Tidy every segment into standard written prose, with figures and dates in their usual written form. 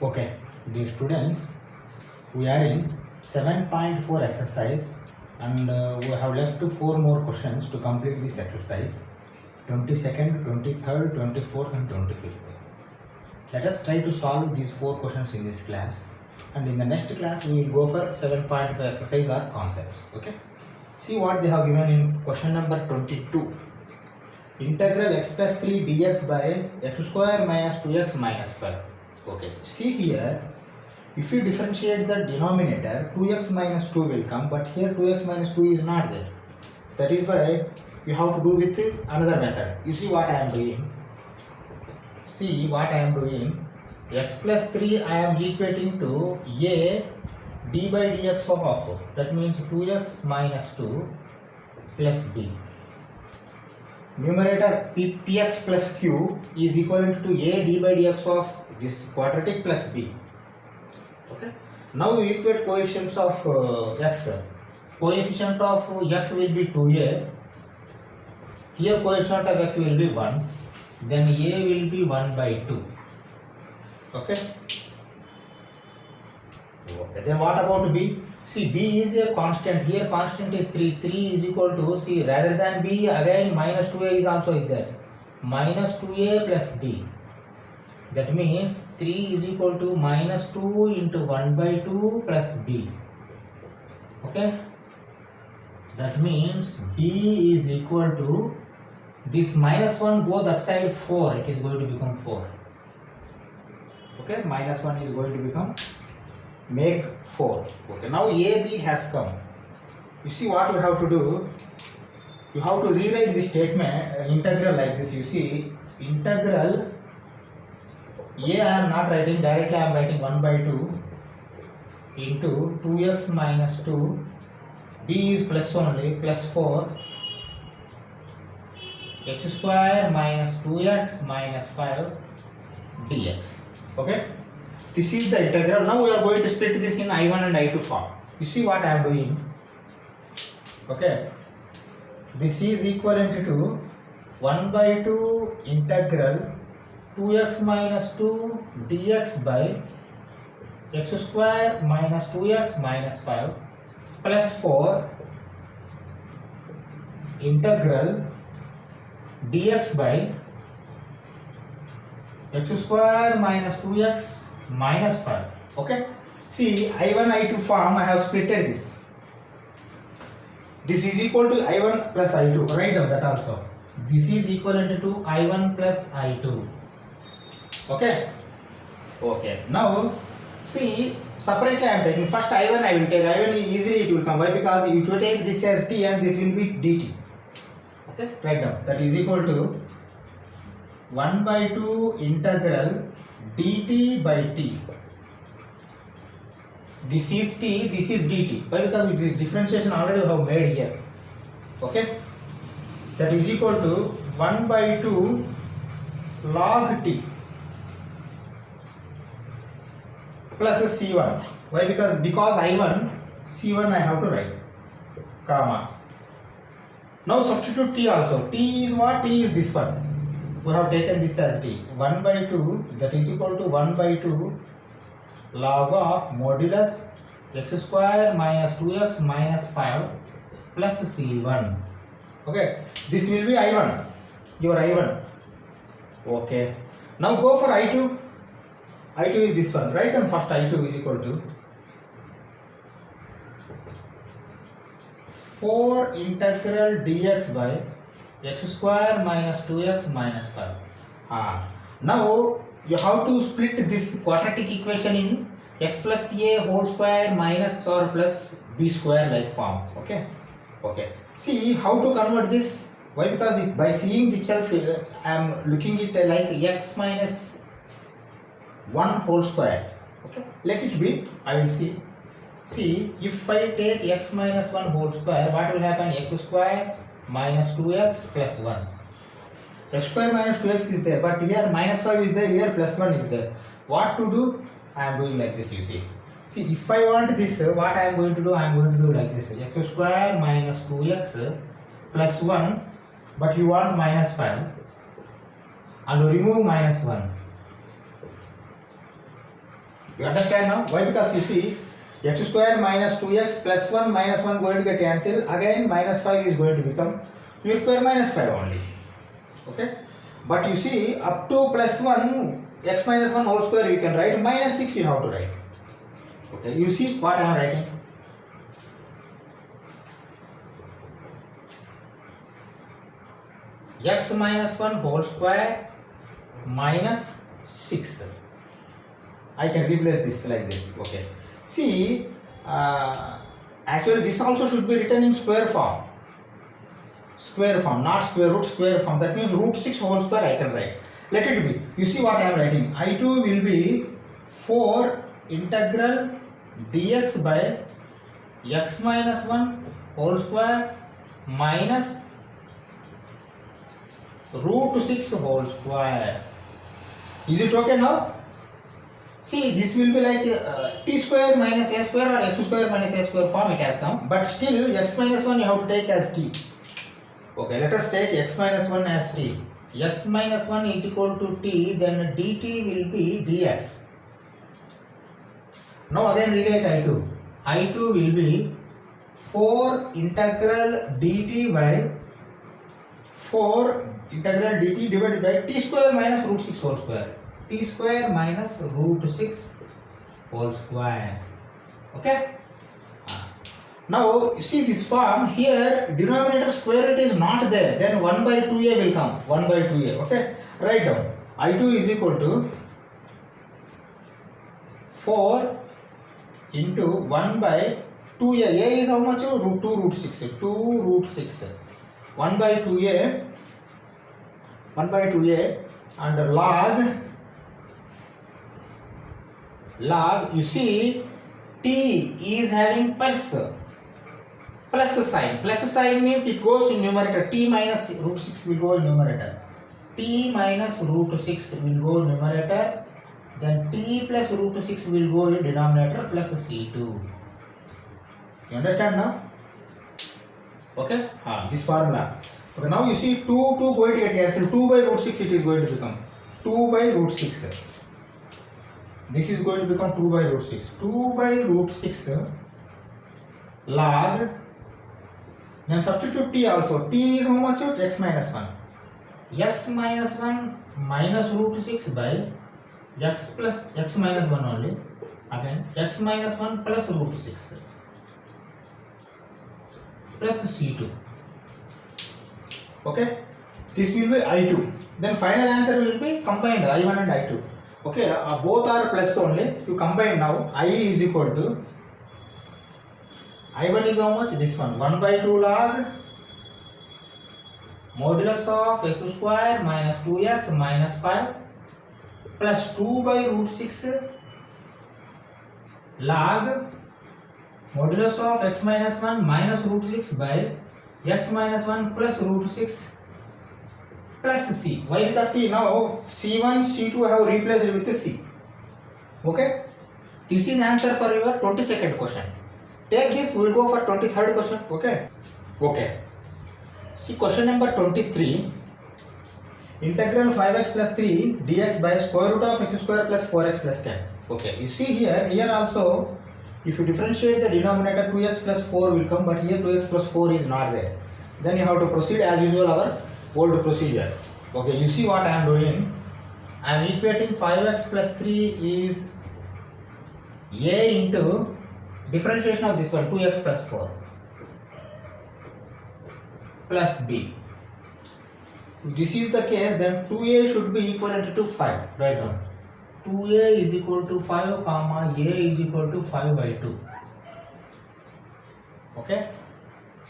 Okay, dear students, we are in 7.4 exercise and we have left 4 more questions to complete this exercise, 22nd, 23rd, 24th and 25th. Let us try to solve these 4 questions in this class, and in the next class we will go for 7.5 exercise or concepts. Okay, see what they have given in question number 22. Integral x plus 3 dx by x square minus 2x minus 5. Okay, see here, if you differentiate the denominator, 2x minus 2 will come, but here 2x minus 2 is not there. That is why you have to do with another method. You see what I am doing. See what I am doing. X plus 3 I am equating to a d by dx of half. That means 2x minus 2 plus b. Numerator px plus q is equivalent to a d by dx of this quadratic plus b. Okay. Now you equate coefficients of x. Coefficient of x will be 2a. Here coefficient of x will be 1. Then a will be 1 by 2. Okay. Then what about b? See, b is a constant. Here constant is 3. 3 is equal to, see, rather than b, again minus 2a is also there. Minus 2a plus b. That means 3 is equal to minus 2 into 1 by 2 plus b. Okay. That means b is equal to, this minus 1 go that side 4. It is going to become 4. Okay. Minus 1 is going to become, make 4. Okay, now AB has come. You see what you have to do? You have to rewrite the statement, integral like this. You see, integral A I am not writing directly, I am writing 1 by 2 into 2x minus 2, B is plus only, plus 4, x square minus 2x minus 5 dx. Okay. This is the integral. Now we are going to split this in I1 and I2 form. You see what I am doing? Okay. This is equivalent to 1 by 2 integral 2x minus 2 dx by x square minus 2x minus 5 plus 4 integral dx by x square minus 2x minus 5. Okay. See, I1 I2 form I have splitted this. This is equal to I1 plus I2. Write down that also. This is equivalent to I1 plus I2. Okay. Okay. Now see, separately I am taking. First I1 I will take. I1 easily it will come. Why? Because you will take this as t and this will be dt. Okay. Write down. That is equal to 1 by 2 integral dt by t. This is t, this is dt. Why? Because this differentiation already we have made here. Okay. That is equal to 1 by 2 log t plus c1. Why? Because I1, c1 I have to write, comma. Now substitute t also. T is what? T is this one. We have taken this as t. 1 by 2, that is equal to 1 by 2 log of modulus x square minus 2x minus 5 plus c1. Okay. This will be I1. Your I1. Okay. Now go for I2. I2 is this one. Write down first I2 is equal to 4 integral dx by x square minus 2x minus 5. Now you have to split this quadratic equation in x plus a whole square minus or plus b square like form. Okay. Okay. See how to convert this. Why? Because if by seeing itself I am looking it like x minus 1 whole square. Okay. Let it be. I will see. See, if I take x minus 1 whole square, what will happen? X square minus 2x plus 1. X square minus 2x is there, but here minus 5 is there, here plus 1 is there. What to do? I am doing like this, you see. See, if I want this, what I am going to do? I am going to do like this. X square minus 2x plus 1, but you want minus 5. And remove minus 1. You understand now? Why? Because you see, x square minus 2x plus 1 minus 1 going to get cancelled. Again minus 5 is going to become, you require minus 5 only. Okay? But you see, up to plus 1, x minus 1 whole square you can write, minus 6 you have to write. Okay? You see what I am writing? X minus 1 whole square minus 6. I can replace this like this. Okay. See, actually this also should be written in square form. Square form, not square root, square form. That means root 6 whole square I can write. Let it be. You see what I am writing. I2 will be 4 integral dx by x minus 1 whole square minus root 6 whole square. Is it okay now? See, this will be like t square minus a square or x square minus a square form it has come. But still x minus 1 you have to take as t. Okay, let us take x minus 1 as t. X minus 1 is equal to t, then dt will be dx. Now again relate I2. I2 will be 4 integral dt by 4 integral dt divided by t square minus root 6 whole square. T square minus root 6 whole square. Okay? Now you see this form here, denominator square root is not there, then 1 by 2a will come. 1 by 2a. Okay? Write down. I2 is equal to 4 into 1 by 2a. A is how much? Root 2 root 6. 2 root 6. 1 by 2a. 1 by 2a and log, you see, t is having plus sign. Plus sign means it goes in numerator. T minus root 6 will go in numerator. T minus root 6 will go in numerator. Then t plus root 6 will go in denominator plus c2. You understand now? Okay? This formula. Okay, now you see 2 going to get cancelled. 2 by root 6 it is going to become. 2 by root 6. This is going to become 2 by root 6. 2 by root 6 log. Then substitute t also. T is how much? X minus 1. X minus 1 minus root 6 by x plus x minus 1 only. Again x minus 1 plus root 6 plus c2. Okay, this will be I2. Then final answer will be combined I1 and I2. Okay, both are plus only. You combine now. I is equal to I1 is how much? This one. 1 by 2 log modulus of x square minus 2x minus 5 plus 2 by root 6 log modulus of x minus 1 minus root 6 by x minus 1 plus root 6 plus c. Why? Because see, now c1, c2 have replaced with c. Okay? This is answer for your 22nd question. Take this, we will go for 23rd question. Okay? Okay. See question number 23. Integral 5x plus 3 dx by square root of x square plus 4x plus 10. Okay. You see here also, if you differentiate the denominator 2x plus 4 will come, but here 2x plus 4 is not there. Then you have to proceed as usual our old procedure. Okay, you see what I am doing. I am equating 5x plus 3 is a into differentiation of this one 2x plus 4 plus b. If this is the case, then 2a should be equivalent to 5. Write down. 2a is equal to 5 comma a is equal to 5 by 2. Okay,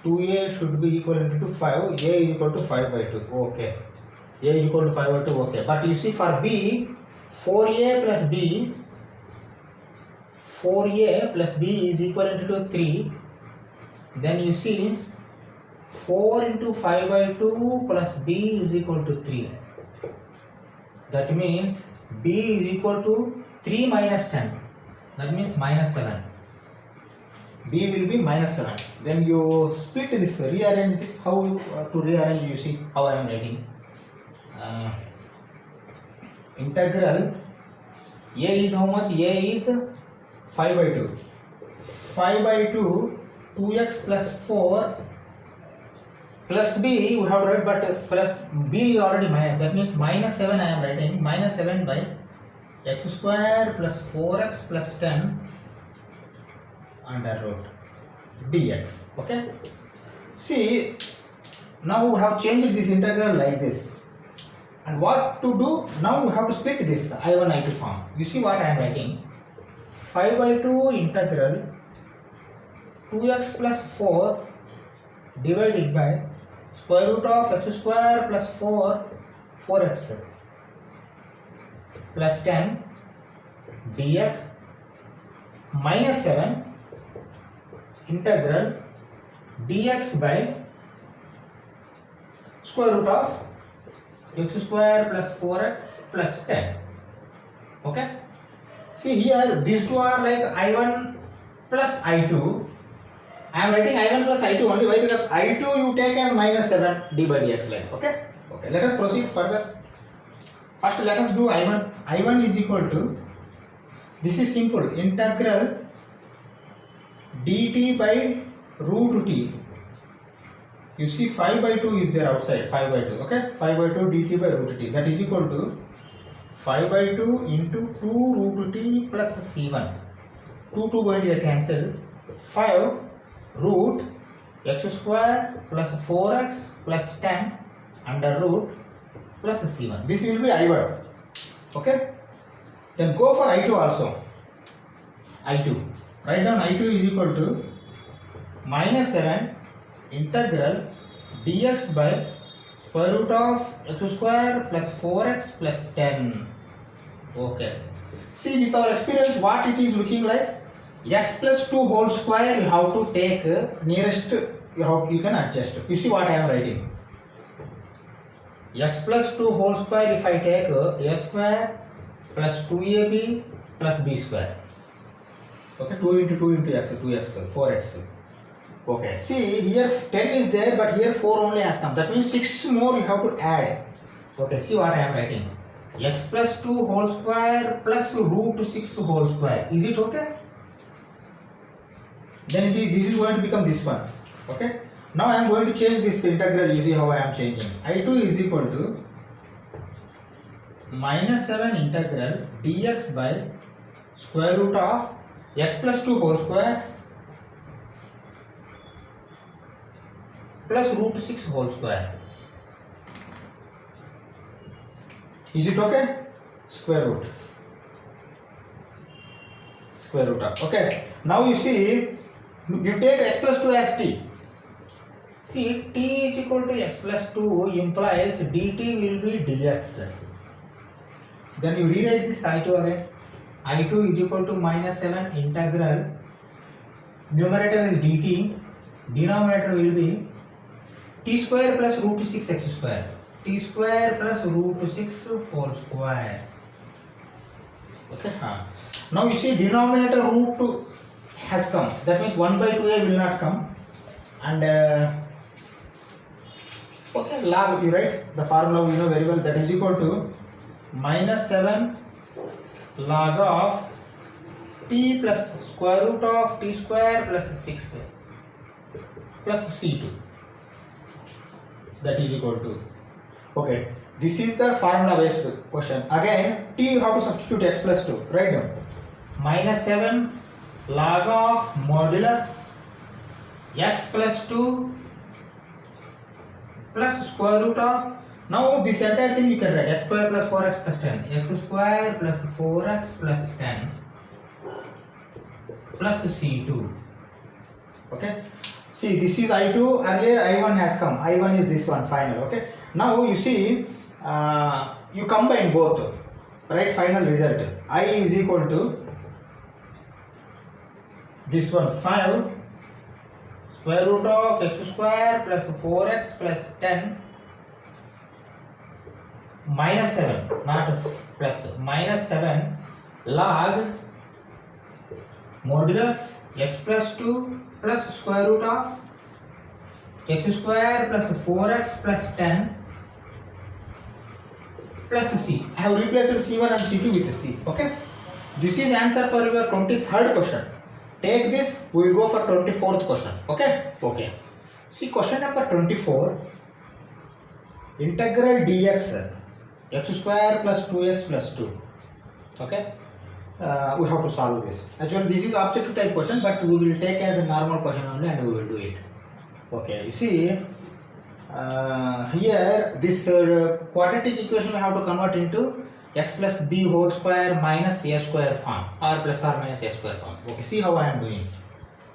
2a should be equivalent to 5, a is equal to 5 by 2. Okay, a is equal to 5 by 2. Okay, but you see for b, 4a plus b, 4a plus b is equivalent to 3. Then you see 4 into 5 by 2 plus b is equal to 3. That means b is equal to 3 minus 10. That means minus 7. B will be minus 7. Then you split this, rearrange this. How to rearrange? You see how I am writing. Integral A is how much? A is 5 by 2. 5 by 2, 2x plus 4 plus b, we have to write, but plus b is already minus. That means minus 7 I am writing. Minus 7 by x square plus 4x plus 10 under root dx. Okay. See, now we have changed this integral like this. And what to do? Now we have to split this I1 I2 form. You see what I am writing? 5 by 2 integral 2x plus 4 divided by square root of x square plus 4x plus 10 dx minus 7 integral dx by square root of x square plus 4x plus 10. Okay. See here, these two are like I1 plus I2. I am writing I1 plus I2 only. Why? Because I2 you take as minus 7 d by dx like. Okay. Okay. Let us proceed further. First, let us do I1. I1 is equal to, this is simple, integral dt by root t. You see 5 by 2 is there outside, 5 by 2, okay? 5 by 2 dt by root t, that is equal to 5 by 2 into 2 root t plus c1. 2 going to get cancelled. 5 root x square plus 4x plus 10 under root plus c1. This will be I1, okay? Then go for I2 also. I2. Write down I2 is equal to minus 7 integral dx by square root of x square plus 4x plus 10. Okay. See, with our experience, what it is looking like? X plus 2 whole square you have to take nearest, you can adjust. You see what I am writing? X plus 2 whole square, if I take a square plus 2ab plus b square. Okay, 2 into 2 into x, 2x, 4x. Okay, see here 10 is there, but here 4 only has come. That means 6 more you have to add. Okay, see what I am writing. X plus 2 whole square plus root 6 whole square. Is it okay? Then this is going to become this one. Okay. Now I am going to change this integral. You see how I am changing. I2 is equal to minus 7 integral dx by square root of x plus 2 whole square plus root 6 whole square. Is it okay? Square root. Square root of. Okay. Now you see, you take x plus 2 as t. See, t is equal to x plus 2 implies dt will be dx. Then you rewrite this I2 again. I2 is equal to minus 7 integral. Numerator is dt. Denominator will be t square plus root 6 x square. T square plus root 6 whole square. Okay. Now you see denominator root 2 has come. That means 1 by 2a will not come. And okay, log, you write the formula we know very well, that is equal to minus 7 log of t plus square root of t square plus 6 plus c2. That is equal to. Okay, this is the formula based question. Again, t you have to substitute x plus 2. Write down. Minus 7 log of modulus x plus 2 plus square root of, now this entire thing you can write x square plus 4x plus 10, x square plus 4x plus 10 plus c2. Okay. See, this is I2, earlier I1 has come, I1 is this one final. Okay. Now you see, you combine both, right? Final result, I is equal to this one 5 square root of x square plus 4x plus 10 minus 7, not plus, minus 7 log modulus x plus 2 plus square root of x square plus 4x plus 10 plus c. I have replaced c1 and c2 with c. Okay. This is answer for your 23rd question. Take this, we will go for 24th question. Okay? Okay. See question number 24. Integral dx x square plus 2x plus 2. Okay? We have to solve this. Actually, this is objective type question, but we will take as a normal question only and we will do it. Okay, you see, here this quadratic equation we have to convert into x plus b whole square minus a square form, or plus or minus a square form. Okay, see how I am doing.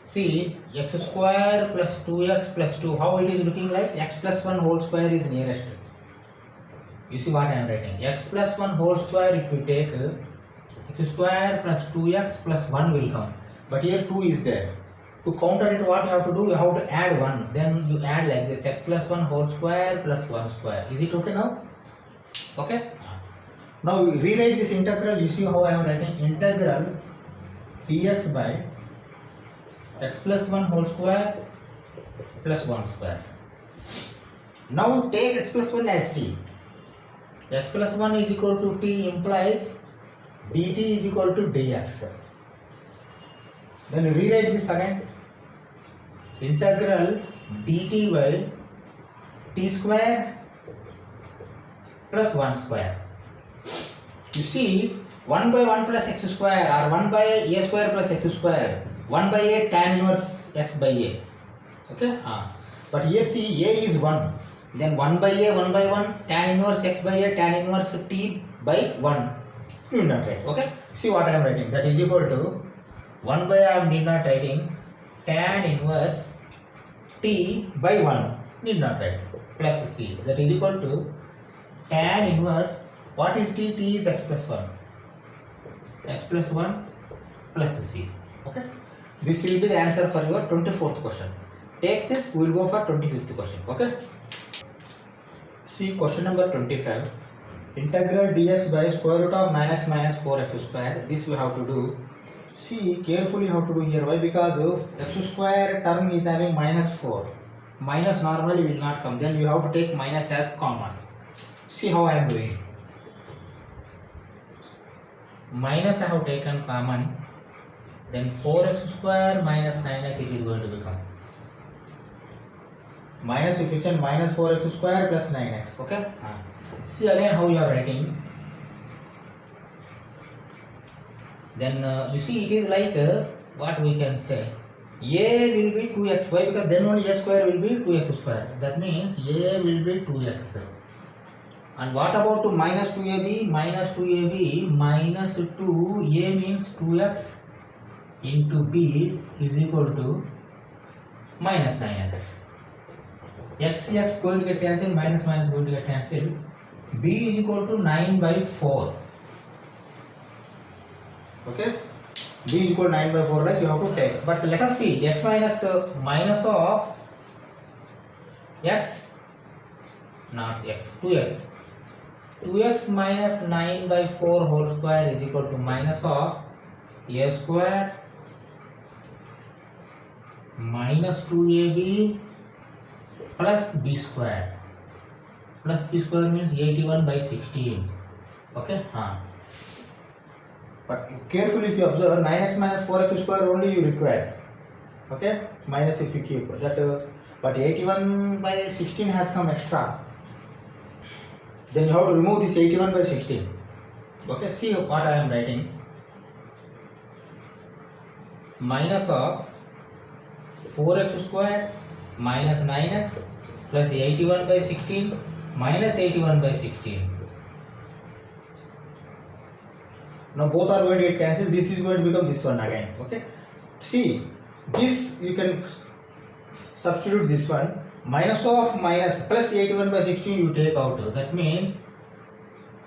See, x square plus 2x plus 2, how it is looking like? X plus 1 whole square is nearest. You see what I am writing? X plus 1 whole square, if we take x square plus 2x plus 1 will come, but here 2 is there. To counter it, what you have to do? You have to add 1. Then you add like this, x plus 1 whole square plus 1 square. Is it okay now? Okay. Now rewrite this integral. You see how I am writing? Integral dx by x plus 1 whole square plus 1 square. Now take x plus 1 as t. X plus 1 is equal to t implies dt is equal to dx. Then rewrite this again. Integral dt by t square plus 1 square. You see, 1 by 1 plus x square, or 1 by a square plus x square, 1 by a tan inverse x by a. Okay? But here see, a is 1. Then 1 by a, 1 by 1, tan inverse x by a, tan inverse t by 1. You need not write. Okay? See what I am writing. That is equal to 1 by I am need not writing tan inverse t by 1. Need not write. Plus c. That is equal to tan inverse. What is t? T is x plus 1. X plus 1 plus c. Okay? This will be the answer for your 24th question. Take this, we will go for 25th question. Okay? See question number 25. Integral dx by square root of 9x minus 4x square. This we have to do. See, carefully how to do here. Why? Because of x square term is having minus 4. Minus normally will not come. Then you have to take minus as common. See how I am doing. Minus I have taken common. Then 4x square minus 9x it is going to become. Minus if you change minus 4x square plus 9x. Okay? See again how you are writing. Then you see it is like what we can say. A will be 2x. Why? Because then only a square will be 2x square. That means a will be 2x. And what about to minus 2ab? Minus 2ab minus 2a means 2x into b is equal to minus 9x. X going to get cancelled, minus minus going to get cancelled. B is equal to 9 by 4. Okay? B is equal to 9 by 4 like you have to take. But let us see x minus minus of x, not x, 2x. 2x minus 9 by 4 whole square is equal to minus of a square minus 2ab plus b square. Plus b square means 81 by 16. Okay? But carefully if you observe, 9x minus 4x square only you require. Okay? Minus if you keep that. But 81 by 16 has come extra. Then you have to remove this 81 by 16. Okay? See what I am writing. Minus of 4x square minus 9x plus 81 by 16 minus 81 by 16. Now both are going to get cancelled. This is going to become this one again. Okay. See, this you can substitute this one. Minus of minus plus 81 by 16 you take out. That means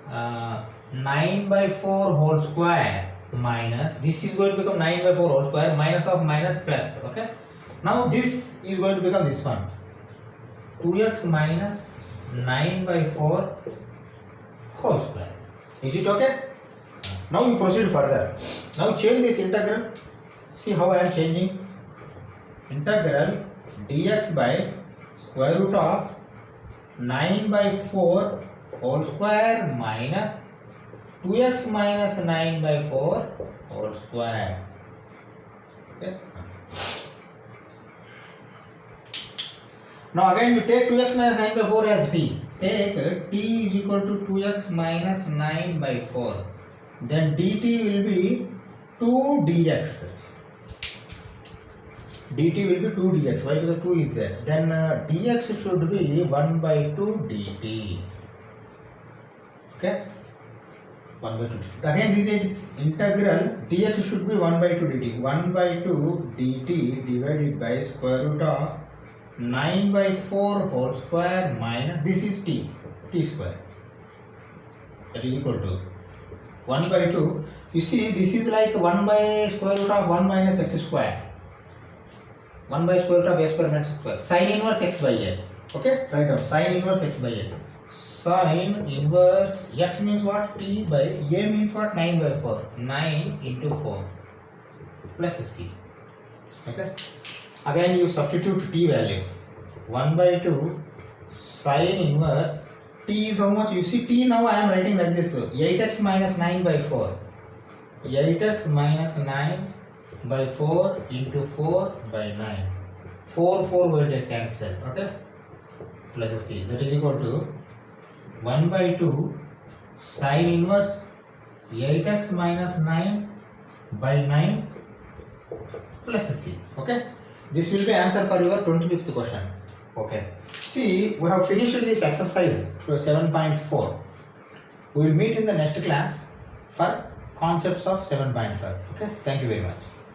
9 by 4 whole square minus. This is going to become 9 by 4 whole square minus of minus plus. Okay. Now this is going to become this one. 2x minus 9 by 4 whole square. Is it okay? Now you proceed further. Now change this integral. See how I am changing. Integral dx by square root of 9 by 4 whole square minus 2x minus 9 by 4 whole square. Okay. Now again we take 2x minus 9 by 4 as t. Take t is equal to 2x minus 9 by 4. Then dt will be 2 dx. dt will be 2 dx. Why? Because 2 is there. Then dx should be 1 by 2 dt. Okay. 1 by 2 dt. Again rewrite this integral dx should be 1 by 2 dt. 1 by 2 dt divided by square root of 9 by 4 whole square minus this is t square. That is equal to 1 by 2. You see this is like 1 by square root of 1 minus x square. 1 by square root of a square minus x square. Sin inverse x by a. Okay, write down sin inverse x by a. Sin inverse x means what? T by a means what? 9 by 4. 9 into 4 plus c. Okay. Again you substitute t value. 1 by 2 sin inverse t is how much? You see t now I am writing like this. 8x minus 9 by 4. 8x minus 9 by 4 into 4 by 9. 4 will get cancelled. Okay. Plus c. That is equal to 1 by 2 sin inverse 8x minus 9 by 9 plus c. Okay. This will be answer for your 25th question. Okay. See, we have finished this exercise to 7.4. We will meet in the next class for concepts of 7.5. Okay. Thank you very much.